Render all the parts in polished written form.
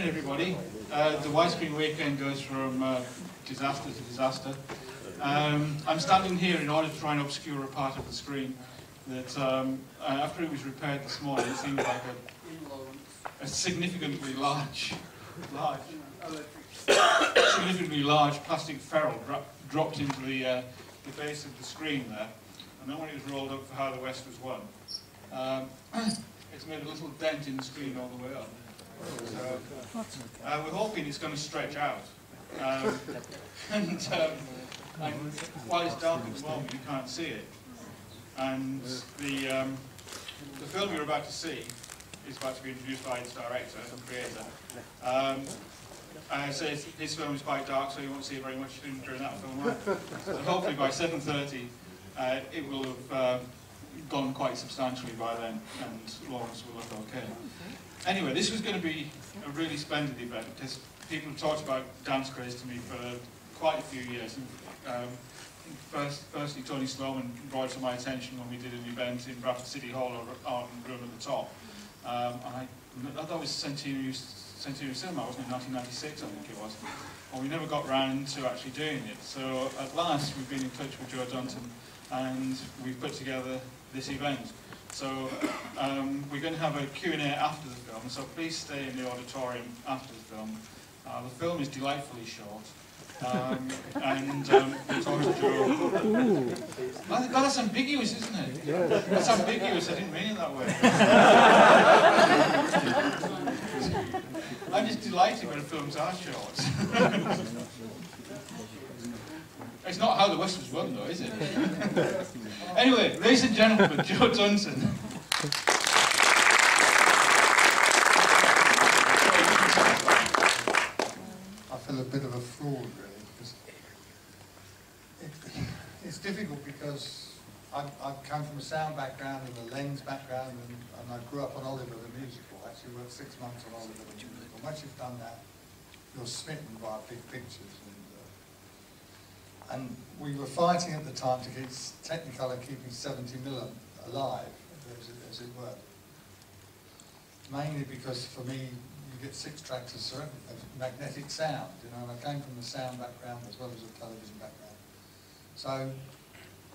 everybody. The Widescreen Weekend goes from disaster to disaster. I'm standing here in order to try and obscure a part of the screen that, after it was repaired this morning, it seemed like a significantly large plastic ferrule dropped into the base of the screen there, and then when it was rolled up for How the West Was Won, it's made a little dent in the screen all the way up. So, we're hoping it's going to stretch out. And while it's dark at the moment, you can't see it. And the film you're about to see is about to be introduced by its director and creator. I say his film is quite dark, so you won't see very much during that film. So hopefully by 7:30, it will have gone quite substantially by then, and Lawrence will look okay. Anyway, this was going to be a really splendid event because people have talked about Dance Craze to me for quite a few years. Firstly, Tony Sloman brought it to my attention when we did an event in Bradford City Hall or Art and Room at the top. I thought it was Centenary Cinema, wasn't it? 1996, I think it was. Well, we never got round to actually doing it. So at last, we've been in touch with Joe Dunton, and we've put together this event. So we're going to have a Q&A after the film, so please stay in the auditorium after the film. The film is delightfully short, and we'll talk to Joe. God, that's ambiguous, isn't it? Yeah. That's ambiguous, I didn't mean it that way. I'm just delighted when films are short. It's not How the West Was Won, though, is it? Anyway, ladies and gentlemen, Joe Dunton. I feel a bit of a fraud, really, because it's difficult because I've come from a sound background and a lens background, and I grew up on Oliver the musical. I actually worked 6 months on Oliver the musical. Once you've done that, you're smitten by big pictures. And we were fighting at the time to keep Technicolor keeping 70mm alive, as it were. Mainly because for me, you get 6 tracks of magnetic sound, you know, and I came from the sound background as well as a television background. So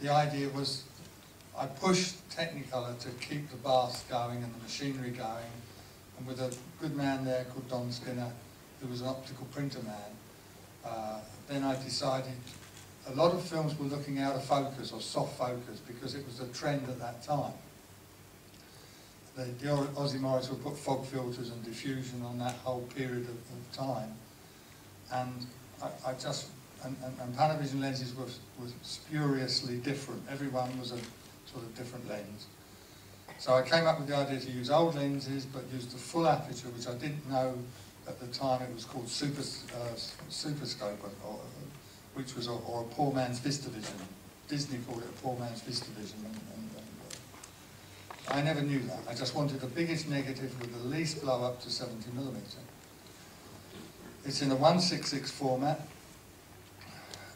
the idea was, I pushed Technicolor to keep the baths going and the machinery going, and with a good man there called Don Skinner, who was an optical printer man, then I decided. A lot of films were looking out of focus or soft focus because it was a trend at that time. The Aussie Morris would put fog filters and diffusion on that whole period of time, and and Panavision lenses were spuriously different. Everyone was a sort of different lens. So I came up with the idea to use old lenses but use the full aperture, which I didn't know at the time it was called superscope, which was a poor man's VistaVision. Disney called it a poor man's VistaVision, and I never knew that. I just wanted the biggest negative with the least blow up to 70mm. It's in a 1:6:6 format,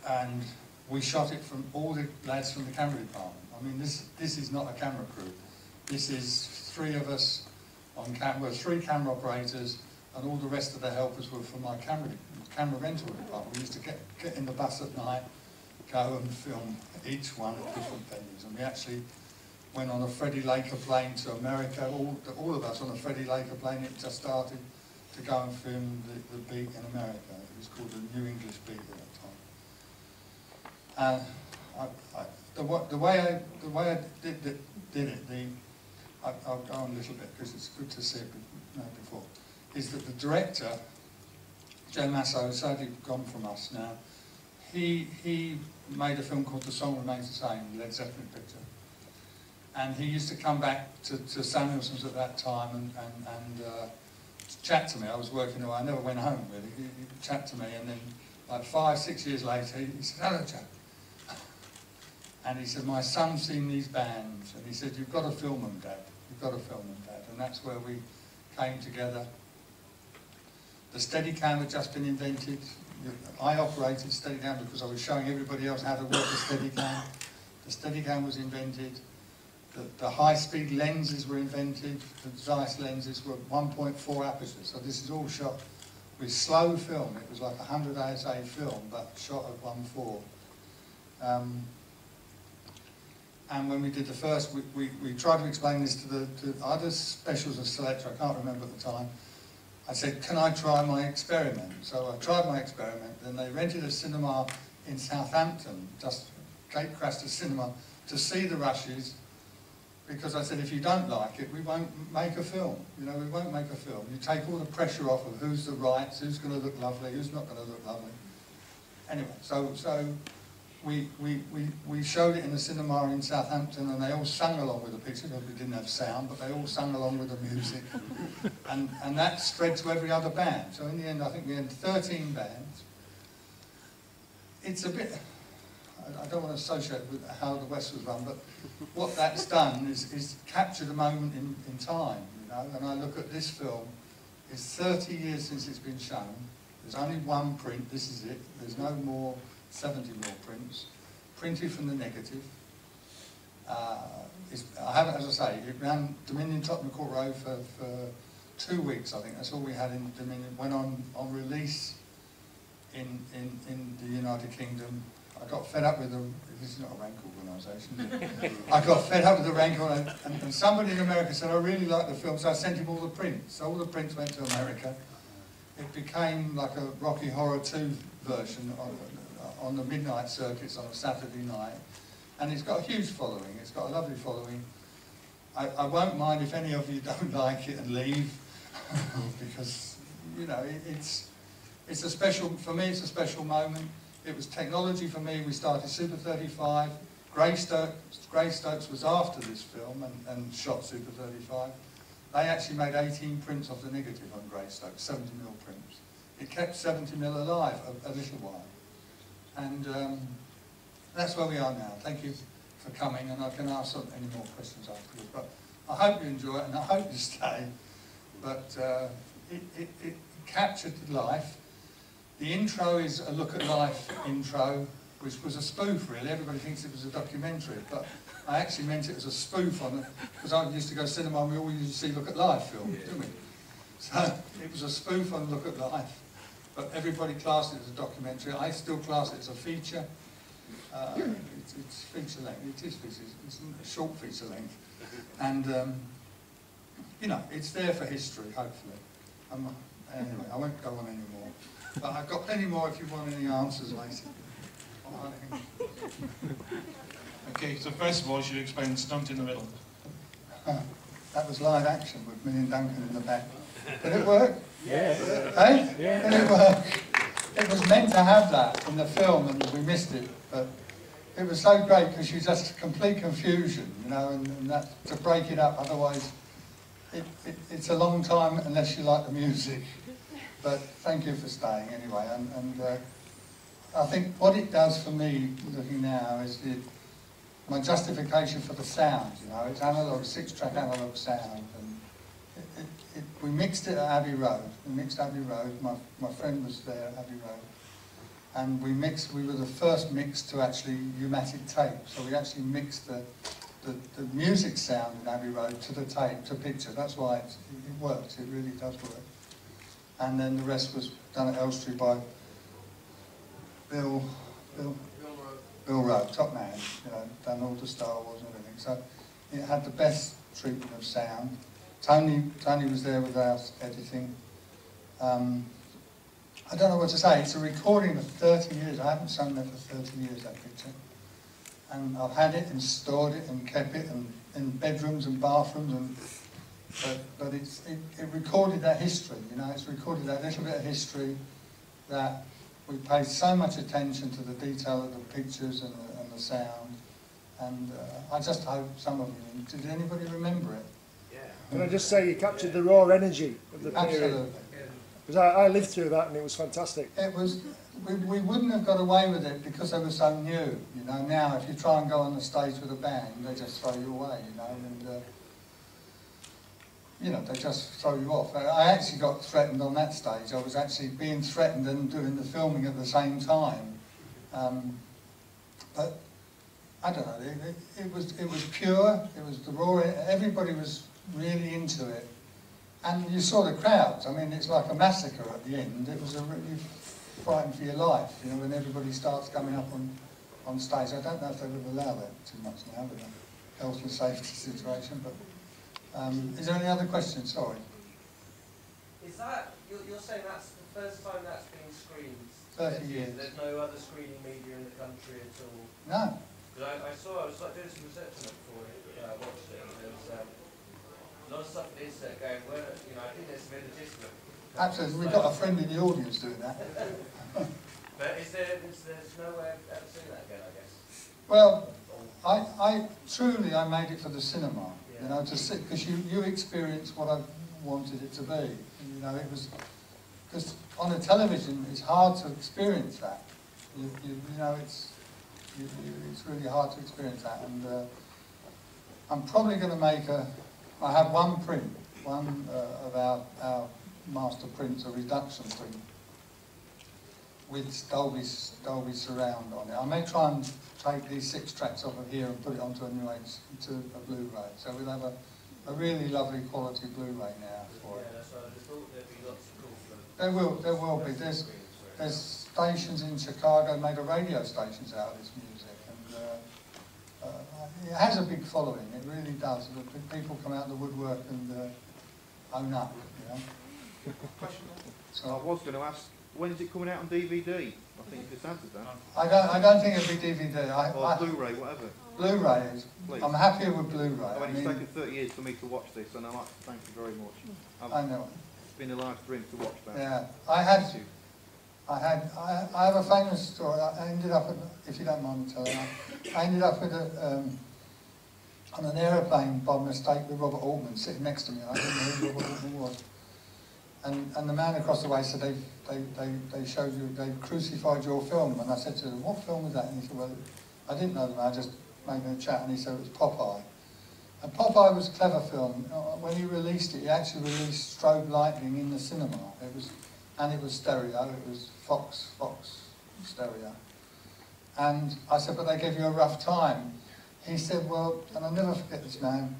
and we shot it from all the lads from the camera department. I mean, this is not a camera crew. This is 3 of us on camera, 3 camera operators, and all the rest of the helpers were from my camera rental department. We used to get in the bus at night, go and film each one at different venues. And we actually went on a Freddie Laker plane to America, all of us on a Freddie Laker plane. It just started to go and film the beat in America. It was called the New English beat at that time. The way I did it, I'll go on a little bit because it's good to see it before, is that the director, Joe Masso, sadly gone from us now, he made a film called The Song Remains the Same, the Led Zeppelin picture. And he used to come back to Samuelson's at that time and chat to me. I was working away, I never went home really. He'd chat to me, and then like 5, 6 years later, he said, "Hello, Joe." And he said, "My son's seen these bands," and he said, "You've got to film them, Dad. You've got to film them, Dad." And that's where we came together. The Steadicam had just been invented. I operated Steadicam because I was showing everybody else how to work the Steadicam. The Steadicam was invented. The high-speed lenses were invented. The Zeiss lenses were 1.4 apertures. So this is all shot with slow film. It was like 100 ASA film, but shot at 1:4. And when we did the first, we tried to explain this to other specials of selector, I can't remember at the time. I said, can I try my experiment? So I tried my experiment, and they rented a cinema in Southampton, just Cape Craster Cinema, to see the rushes, because I said, if you don't like it, we won't make a film. You know, we won't make a film. You take all the pressure off of who's the rights, who's going to look lovely, who's not going to look lovely. Anyway, so we showed it in the cinema in Southampton, and they all sang along with the picture, because we didn't have sound, but they all sang along with the music. and that spread to every other band. So in the end, I think we had 13 bands. It's a bit, I don't want to associate with how the West was run, but what that's done is capture the moment in time, you know. And I look at this film, it's 30 years since it's been shown. There's only one print, this is it. There's no more 70mm prints, printed from the negative. I haven't, as I say, it ran Dominion Tottenham Court Road for 2 weeks, I think. That's all we had in Dominion. Went on release in the United Kingdom. I got fed up with them. This is not a rank organisation. I got fed up with the rank, and somebody in America said, I really like the film, so I sent him all the prints. So all the prints went to America. It became like a Rocky Horror 2 version on the midnight circuits on a Saturday night. And it's got a huge following. It's got a lovely following. I won't mind if any of you don't like it and leave, because, you know, it's a special, for me it's a special moment. It was technology for me. We started Super 35. Greystokes was after this film and shot Super 35. They actually made 18 prints of the negative on Greystokes, 70mm prints. It kept 70mm alive a little while. And that's where we are now. Thank you for coming, and I can ask any more questions afterwards. But I hope you enjoy it, and I hope you stay. But it captured life. The intro is a look at life intro, which was a spoof, really. Everybody thinks it was a documentary, but I actually meant it as a spoof on it, because I used to go to cinema and we all used to see Look at Life films, didn't we? So it was a spoof on Look at Life, but everybody classed it as a documentary. I still class it as a feature. It's feature length. It is feature. It's a short feature length, and you know, it's there for history, hopefully. Anyway, I won't go on anymore. But I've got plenty more if you want any answers later. Okay, so first of all, you should explain the stunt in the middle. That was live action with me and Duncan in the back. Did it work? Yeah. Hey? Yeah. Did it work? It was meant to have that in the film, and we missed it. But it was so great because you just complete confusion, you know, and that, to break it up. Otherwise, it's a long time unless you like the music. But thank you for staying anyway. And I think what it does for me, looking now, is my justification for the sound. You know, it's analog, 6-track analog sound, and we mixed it at Abbey Road. We mixed Abbey Road. My friend was there at Abbey Road, and we were the first mix to actually pneumatic tape. So we actually mixed the music sound in Abbey Road to the tape, to picture. That's why it works. It really does work. And then the rest was done at Elstree by Bill Rowe, top man, you know, done all the Star Wars and everything. So it had the best treatment of sound. Tony was there with our editing. I don't know what to say. It's a recording of 30 years. I haven't sung there for 30 years, that picture. And I've had it and stored it and kept it and in bedrooms and bathrooms, and but it recorded that history, you know. It's recorded that little bit of history that we paid so much attention to the detail of the pictures and the sound, and I just hope some of you, did anybody remember it? Yeah. Can I just say you captured the raw energy of the period? Absolutely. Because I lived through that and it was fantastic. It was, we wouldn't have got away with it because they were so new, you know. Now if you try and go on the stage with a band, they just throw you away, you know, and you know, they just throw you off. I actually got threatened on that stage. I was actually being threatened and doing the filming at the same time. But I don't know, it was pure, it was the raw, everybody was really into it. And you saw the crowds. I mean, it's like a massacre at the end. It was a really fighting for your life, you know, when everybody starts coming up on stage. I don't know if they would allow that too much now with the health and safety situation, but is there any other questions? Sorry. Is that, you're saying that's the first time that's been screened? 30 years. There's no other screening media in the country at all? No. Because I was like doing some research on it before I watched it, and there was a lot of stuff on the internet going, well, you know, I think there's some illegitimate. Absolutely, we've got a friend in the audience doing that. But there's no way of ever seeing that again, I guess? Well, I truly made it for the cinema, you know, to sit, because you experienced what I wanted it to be. You know, it was, because on a television it's hard to experience that. You know, it's really hard to experience that, and I'm probably going to make I have one print, of our master prints, a reduction print with Dolby surround on it. I may try and take these 6 tracks off of here and put it onto a Blu-ray. So we'll have a really lovely quality Blu-ray now for it. Yeah, so I just thought there'd be lots of cool. There will be. There's stations in Chicago made a radio stations out of this music, and it has a big following. It really does. People come out of the woodwork and own up. You know. Question? So I was going to ask, when is it coming out on DVD? I think it's answered that. I don't think it'll be DVD. Or Blu-ray, whatever. Blu-ray is. Please. I'm happier with Blu-ray. I mean, it's taken 30 years for me to watch this, and I'd like to thank you very much. I know. It's been a large dream to watch that. Yeah, I have a famous story. I ended up, if you don't mind me telling, I ended up with on an aeroplane by mistake with Robert Altman sitting next to me. I didn't know who Robert Altman was. And the man across the way said, they showed you, they crucified your film. And I said to him, what film was that? And he said, well, I didn't know the man, I just made a chat, and he said it was Popeye. And Popeye was a clever film. When he released it, he actually released strobe lighting in the cinema. It was stereo, it was Fox stereo. And I said, but they gave you a rough time. He said, well, and I'll never forget this man,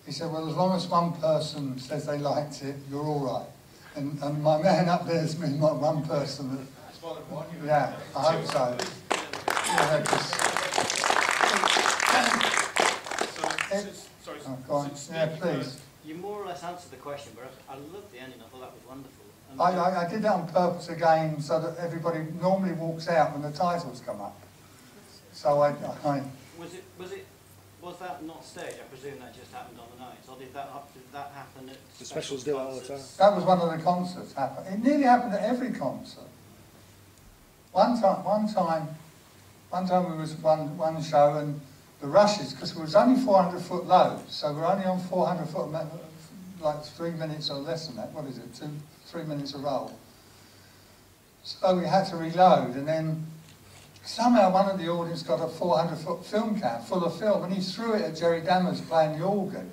he said, well, as long as one person says they liked it, you're all right. And my man up there has been like one person. Yeah, I hope so. Yeah, please. You more or less answered the question, but I loved the ending. I thought that was wonderful. I did that on purpose again, so that everybody normally walks out when the titles come up. So Was that not staged? I presume that just happened on the night. Or did that happen at The specials do it all the time. that was one of the concerts happened. It nearly happened at every concert. One time we was one show, and the rushes, because it was only 400 foot low, so we're only on 400 foot, like 3 minutes or less than that. What is it? 3 minutes a roll. So we had to reload, and then somehow one of the audience got a 400 foot film can full of film, and he threw it at Jerry Dammers playing the organ.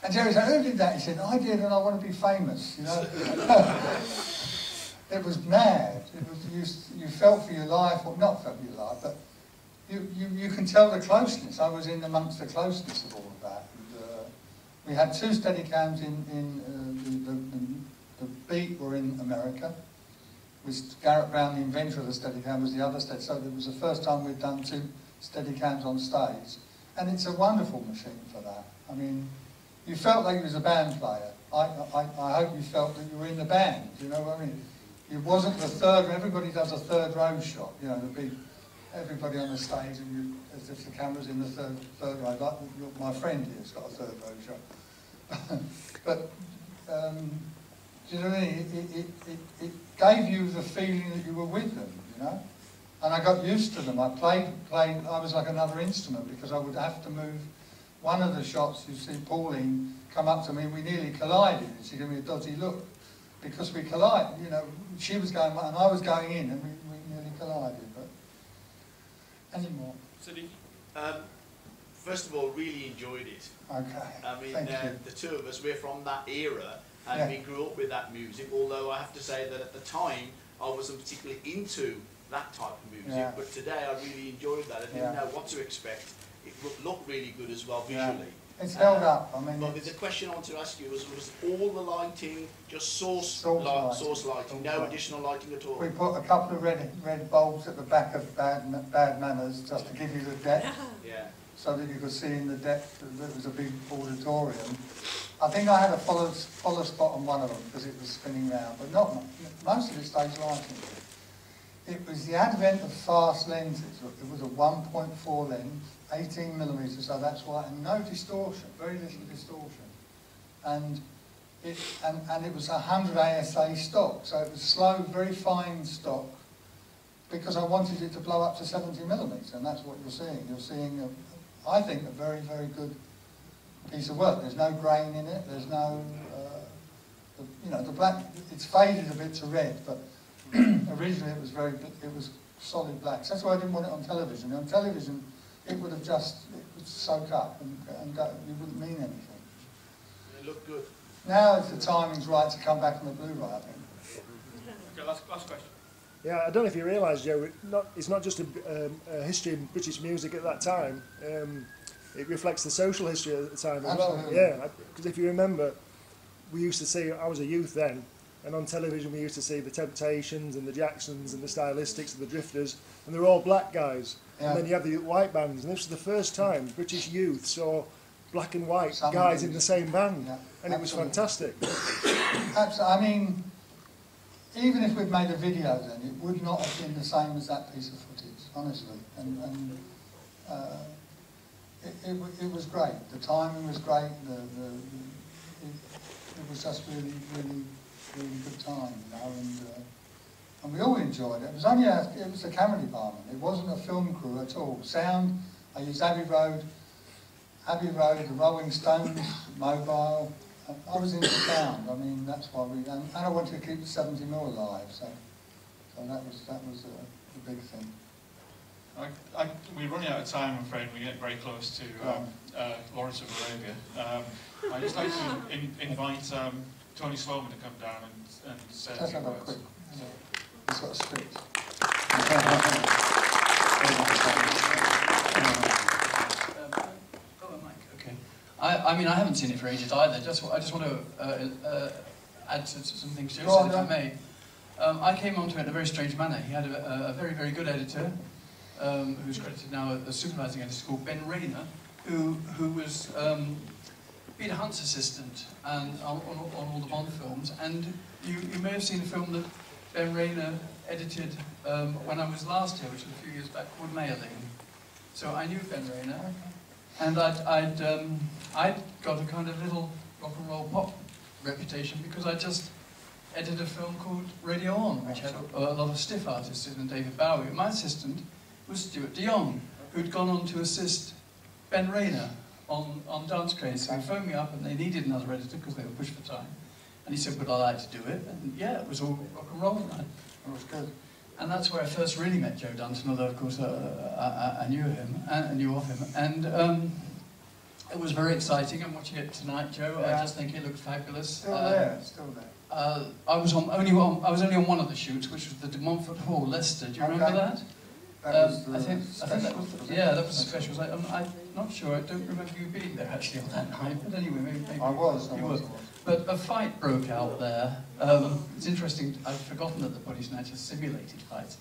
And Jerry said, who did that? He said, I did, and I want to be famous, you know. It was mad. It was, you felt for your life, or not felt for your life, but you can tell the closeness. I was in amongst the closeness of all of that. And, we had 2 Steadicams the Beat were in America. Garrett Brown, the inventor of the Steadicam, was the other Steadicam. So it was the first time we'd done 2 Steadicams on stage. And it's a wonderful machine for that. I mean, you felt like you was a band player. I hope you felt that you were in the band, you know what I mean? It wasn't the third, everybody does a third row shot, you know, the big, everybody on the stage, and you, as if the camera's in the third row. Like my friend here's got a third row shot. But, do you know what I mean? It gave you the feeling that you were with them, you know? And I got used to them. I was like another instrument, because I would have to move. One of the shots, you see Pauline come up to me, we nearly collided, and she gave me a dodgy look. Because we collided, you know, she was going and I was going in, and we nearly collided. But any more? First of all, really enjoyed it. Okay. I mean, thank you. the 2 of us, we're from that era, and we grew up with that music, although I have to say that at the time, I wasn't particularly into that type of music, but today I really enjoyed that. I didn't know what to expect. It looked really good as well visually. It's held up. I mean, But the question I want to ask you was all the lighting just source lighting, source no light. additional lighting at all? We put a couple of red bulbs at the back of Bad Manners just to give you the depth, Yeah. so that you could see in the depth that it was a big auditorium. I think I had a follow spot on one of them because it was spinning round, but not most of it stage lighting. It was the advent of fast lenses. It was a 1.4 lens, 18mm, so that's why, and no distortion, very little distortion. And it was 100 ASA stock, so it was slow, very fine stock, because I wanted it to blow up to 70mm, and that's what you're seeing. You're seeing, I think, a very, very good piece of work. There's no grain in it. There's no, you know, the black. It's faded a bit to red, but originally it was solid black. So that's why I didn't want it on television. On television, it would soak up and it wouldn't mean anything. It looked good. Now it's the timing's right to come back on the Blu-ray, I think. Okay, last question. Yeah, I don't know if you realise, Joe, it's not just a history of British music at that time. It reflects the social history at the time as Absolutely. well. Yeah, because if you remember, we used to see, I was a youth then, and on television we used to see the Temptations and the Jacksons and the Stylistics and the Drifters, and they were all black guys. Yeah. And then you have the white bands, and this was the first time British youth saw black and white Some guys of in the same band, Yeah, and it was fantastic. Absolutely. I mean, even if we'd made a video then, it would not have been the same as that piece of footage, honestly. And it was great. The timing was great. It was just really, really, really good time, you know. And we all enjoyed it. It was only it was the camera department. It wasn't a film crew at all. Sound, I used Abbey Road, the Rolling Stones, Mobile. I was into sound. I mean, that's why and I wanted to keep the 70mm alive. So that was the big thing. We're running out of time, I'm afraid. We're getting very close to Lawrence of Arabia. I'd just like to invite Tony Sloman to come down and say Let's a few have a words. quick. He's got a script. Okay. I mean, I haven't seen it for ages either. I just want to add to some things Joe said, if I may. I came onto it in a very strange manner. He had a very, very good editor, who's credited now as supervising editor, called Ben Rayner, who was Peter Hunt's assistant and on all the Bond films. And you may have seen a film that Ben Rayner edited when I was last here, which was a few years back, called Mailing. So I knew Ben Rayner, and I'd got a kind of little rock and roll pop reputation because I just edited a film called Radio On, which had a lot of stiff artists in, and David Bowie. My assistant was Stuart de Jong, who'd gone on to assist Ben Rayner on Dance Craze. So he phoned me up and they needed another editor because they were pushed for time. And he said, would I like to do it? And yeah, it was all rock and roll. It was good. And that's where I first really met Joe Dunton, although of course I knew him, and knew of him. And it was very exciting. I'm watching it tonight, Joe. Yeah. I just think it looked fabulous. Still there. I was only on one of the shoots, which was the De Montfort Hall, Leicester. Do you remember that? That was I think that was that was a special. I'm not sure. I don't remember you being there actually on that night. But anyway, maybe I was. But a fight broke out there. It's interesting. I've forgotten that the body snatchers simulated fights.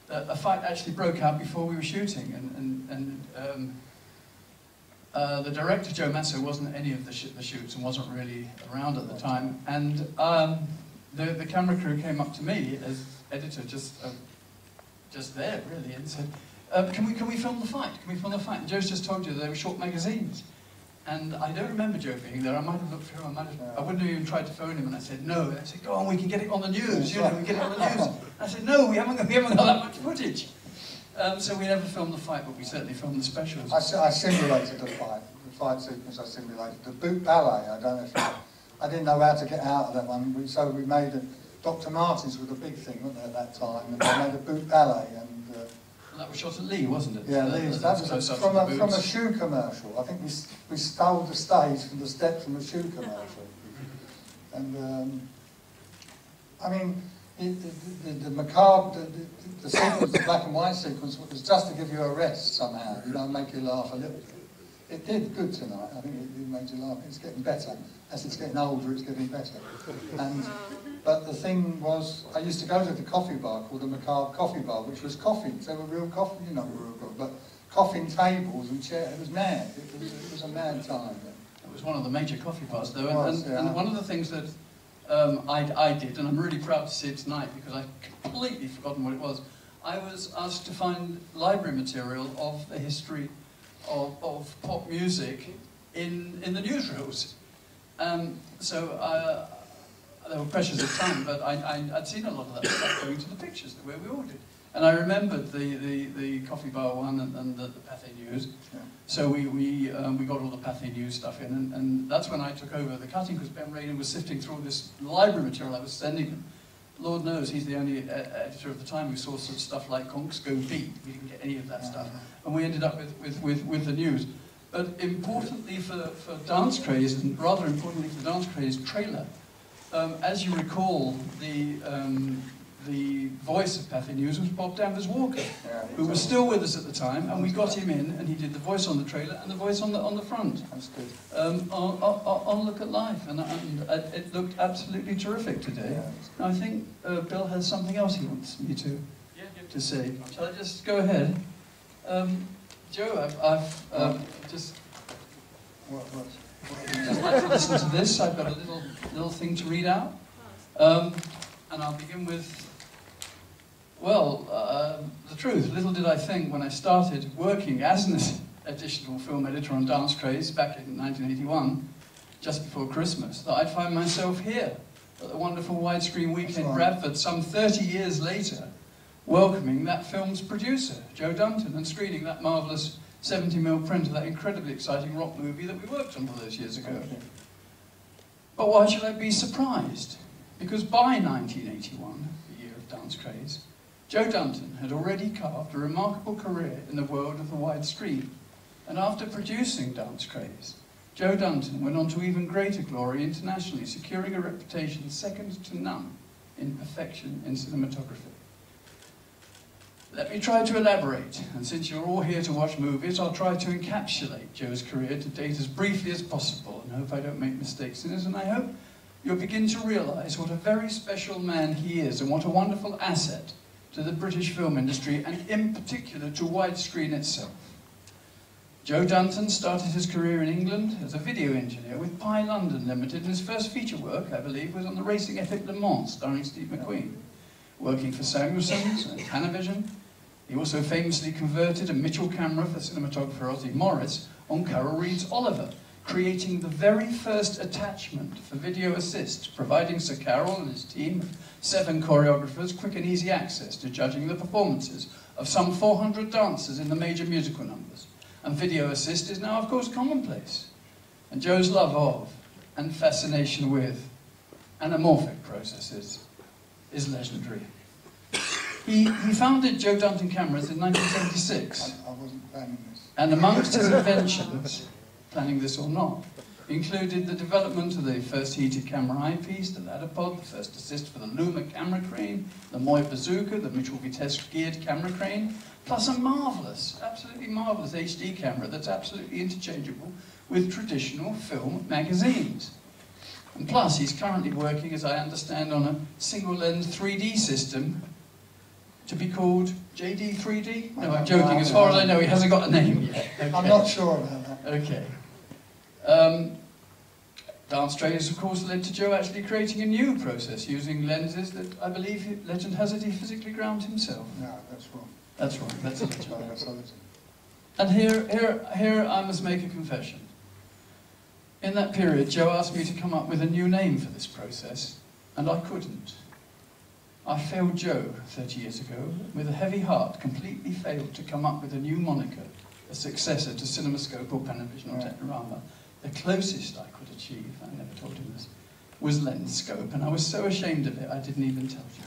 A fight actually broke out before we were shooting, and the director Joe Masso wasn't at any of the shoots and wasn't really around at the time. And the camera crew came up to me as editor, just there really, and said, "Can we film the fight? Can we film the fight?" And Joe's just told you they were short magazines. And I don't remember Joe being there. I might have looked for him. I wouldn't have even tried to phone him. And I said, no. And I said, go on, we can get it on the news. You know, we can get it on the news. I said, no, we haven't got that much footage. So we never filmed the fight, but we certainly filmed the specials. I simulated the fight sequence I simulated. The boot ballet, I don't know if I didn't know how to get out of that one. So we made Dr. Martens was a big thing, wasn't there, at that time? And they made a boot ballet. And that was shot at Lee, wasn't it? Yeah, Lee's. That was from a shoe commercial. I think we stole the stage from the steps from the shoe commercial. And I mean, the macabre, the sequence, the black and white sequence, was just to give you a rest somehow, you know, make you laugh a little bit. It did good tonight. I think it made you laugh. It's getting better. As it's getting older, it's getting better. But the thing was, I used to go to the coffee bar called the Macabre Coffee Bar, which was coffins. They were real coffins, not real coffins, but coffin tables and chairs. It was mad. It was a mad time. It was one of the major coffee bars, though, Was, and one of the things that I did, and I'm really proud to see it tonight because I've completely forgotten what it was. I was asked to find library material of the history of pop music in the newsreels. So there were pressures of time, but I'd seen a lot of that stuff going to the pictures the way we all did. And I remembered the coffee bar one and the Pathé News. Yeah. So we got all the Pathé News stuff in, and that's when I took over the cutting, because Ben Raynor was sifting through all this library material I was sending him. Lord knows he's the only editor of the time who saw sort of stuff like Conks Go Beat. We didn't get any of that stuff. And we ended up with the news. But importantly for Dance Craze, and rather importantly for Dance Craze trailer, as you recall, the voice of Pathé News was Bob Danvers Walker, who was still with us at the time, and we got him in, and he did the voice on the trailer and the voice on the front. That's good. On Look at Life, and it looked absolutely terrific today. Yeah. Now, I think Bill has something else he wants me to say. Shall I just go ahead? Joe, I've just like to listen to this. I've got a little thing to read out, and I'll begin with. Well, the truth. Little did I think when I started working as an additional film editor on Dance Craze back in 1981, just before Christmas, that I'd find myself here at the wonderful Widescreen Weekend Bradford some 30 years later, welcoming that film's producer, Joe Dunton, and screening that marvellous 70mm print of that incredibly exciting rock movie that we worked on all those years ago. But why should I be surprised? Because by 1981, the year of Dance Craze, Joe Dunton had already carved a remarkable career in the world of the widescreen. And after producing Dance Craze, Joe Dunton went on to even greater glory internationally, securing a reputation second to none in perfection in cinematography. Let me try to elaborate, and since you're all here to watch movies, I'll try to encapsulate Joe's career to date as briefly as possible, and hope I don't make mistakes in it, and I hope you'll begin to realise what a very special man he is, and what a wonderful asset to the British film industry, and in particular to widescreen itself. Joe Dunton started his career in England as a video engineer with Pi London Limited, and his first feature work, I believe, was on the racing epic Le Mans, starring Steve McQueen. Working for Samuelson's and Panavision, he also famously converted a Mitchell camera for cinematographer Ozzie Morris on Carol Reed's Oliver, creating the very first attachment for video assist, providing Sir Carol and his team of 7 choreographers quick and easy access to judging the performances of some 400 dancers in the major musical numbers. And video assist is now, of course, commonplace. And Joe's love of, and fascination with, anamorphic processes is legendary. He founded Joe Dunton Cameras in 1976. I wasn't planning this. And amongst his inventions, planning this or not, included the development of the first heated camera eyepiece, the ladder pod, the first assist for the Luma camera crane, the Moy Bazooka, the Mitchell Vitesse geared camera crane, plus a marvellous, absolutely marvellous HD camera that's absolutely interchangeable with traditional film magazines. And plus, he's currently working, as I understand, on a single-lens 3D system to be called JD 3D? No, I'm joking. As far as I know, he hasn't got a name yet. Okay. I'm not sure about that. Okay. Dance Craze, of course, led to Joe actually creating a new process using lenses that I believe legend has it he physically ground himself. No, that's wrong. That's wrong. That's a legend. That's a legend. And here I must make a confession. In that period, Joe asked me to come up with a new name for this process, and I couldn't. I failed Joe 30 years ago, with a heavy heart, completely failed to come up with a new moniker, a successor to CinemaScope or Panavision or Technorama. The closest I could achieve, I never told him this, was Lenscope, and I was so ashamed of it I didn't even tell Joe.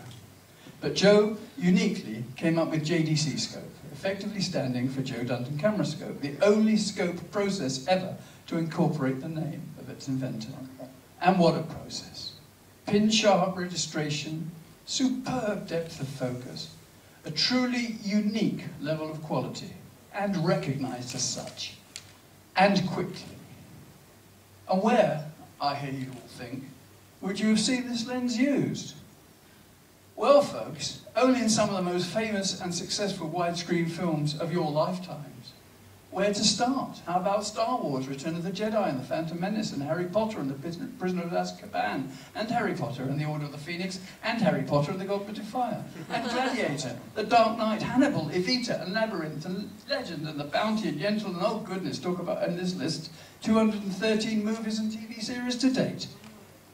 But Joe uniquely came up with JDC Scope, effectively standing for Joe Dunton Camera Scope, the only scope process ever to incorporate the name of its inventor. And what a process. Pin-sharp registration, superb depth of focus, a truly unique level of quality, and recognised as such. and quickly. And where, I hear you all think, would you have seen this lens used? Well, folks, only in some of the most famous and successful widescreen films of your lifetimes. Where to start? How about Star Wars, Return of the Jedi and the Phantom Menace, and Harry Potter and the Prisoner of Azkaban, and Harry Potter and the Order of the Phoenix, and Harry Potter and the Goblet of Fire, and Gladiator, The Dark Knight, Hannibal, Evita, and Labyrinth, and Legend, and The Bounty, and Yentl, and oh goodness, talk about in this list, 213 movies and TV series to date.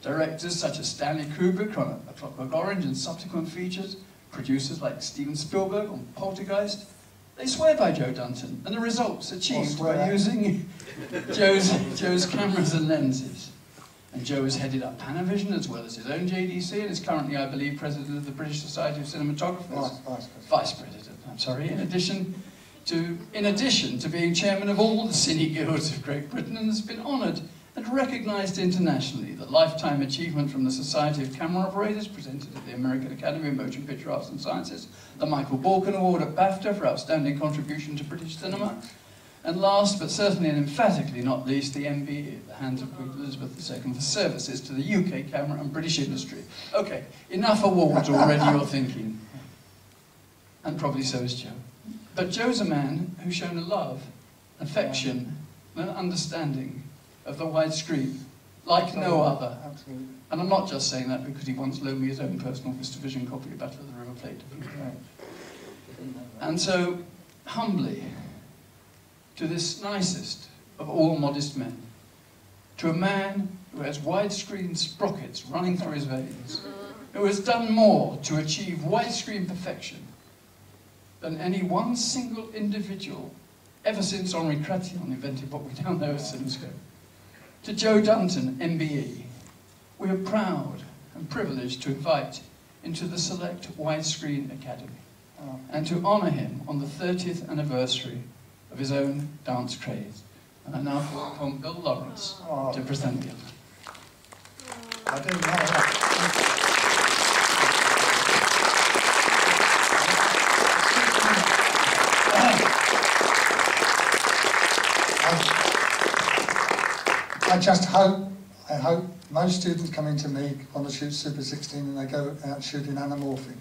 Directors such as Stanley Kubrick on A Clockwork Orange and subsequent features, producers like Steven Spielberg on Poltergeist. They swear by Joe Dunton and the results achieved by using Joe's cameras and lenses. And Joe has headed up Panavision as well as his own JDC and is currently, I believe, president of the British Society of Cinematographers. Vice president, I'm sorry, in addition to being chairman of all the cine guilds of Great Britain, and has been honoured and recognised internationally. The Lifetime Achievement from the Society of Camera Operators, presented at the American Academy of Motion Picture Arts and Sciences, the Michael Balkan Award at BAFTA for outstanding contribution to British cinema, and last but certainly and emphatically not least, the MBE at the hands of Queen Elizabeth II for services to the UK camera and British industry. Okay, enough awards already, you're thinking. And probably so is Joe. But Joe's a man who's shown a love, affection, and an understanding of the widescreen, like no other. Absolutely. And I'm not just saying that because he once loaned me his own personal VistaVision copy of Battle of the River Plate. And so, humbly, to this nicest of all modest men, to a man who has widescreen sprockets running through his veins, who has done more to achieve widescreen perfection than any one single individual ever since Henri Cratillon invented what we now know as CineScope. To Joe Dunton, MBE, we are proud and privileged to invite into the select Widescreen Academy and to honour him on the 30th anniversary of his own Dance Craze. And I now call upon Bill Lawrence to present the honour. I didn't know that. I hope most students come into me want to shoot Super 16 and they go out shooting anamorphic.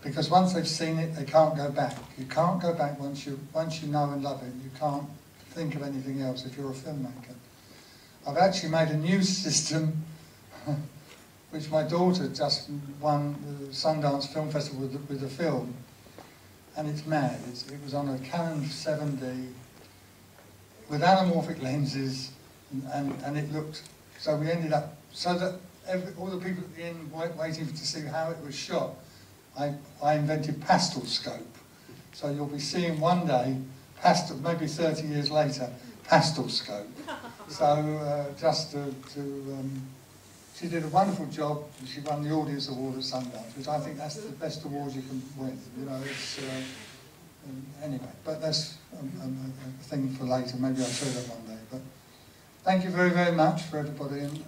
Because once they've seen it, they can't go back. You can't go back once you know and love it. You can't think of anything else if you're a filmmaker. I've actually made a new system, which my daughter just won the Sundance Film Festival with a film, and it's mad. It was on a Canon 7D with anamorphic lenses, and it looked, so we ended up, so that all the people at the end waiting to see how it was shot, I invented pastel scope. So you'll be seeing one day, pastel, maybe 30 years later, pastel scope. So she did a wonderful job. She won the Audience Award at Sundance, which I think that's the best award you can win. You know, it's anyway. But that's a thing for later. Maybe I'll show that one day. But thank you very, very much for everybody, and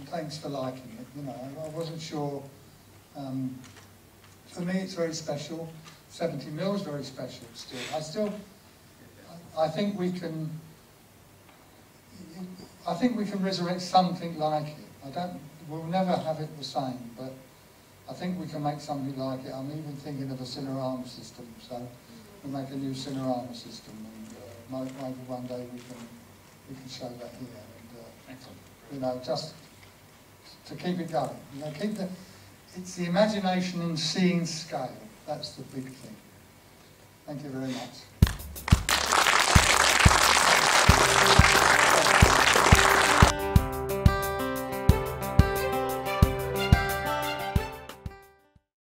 thanks for liking it. You know, I wasn't sure. For me, it's very special. 70mm is very special. I think we can resurrect something like it. We'll never have it the same, but I think we can make something like it. I'm even thinking of a Cinerama system, so we'll make a new Cinerama system, and maybe one day we can show that here. And you know, just to keep it going. You know, it's the imagination and seeing scale. That's the big thing. Thank you very much.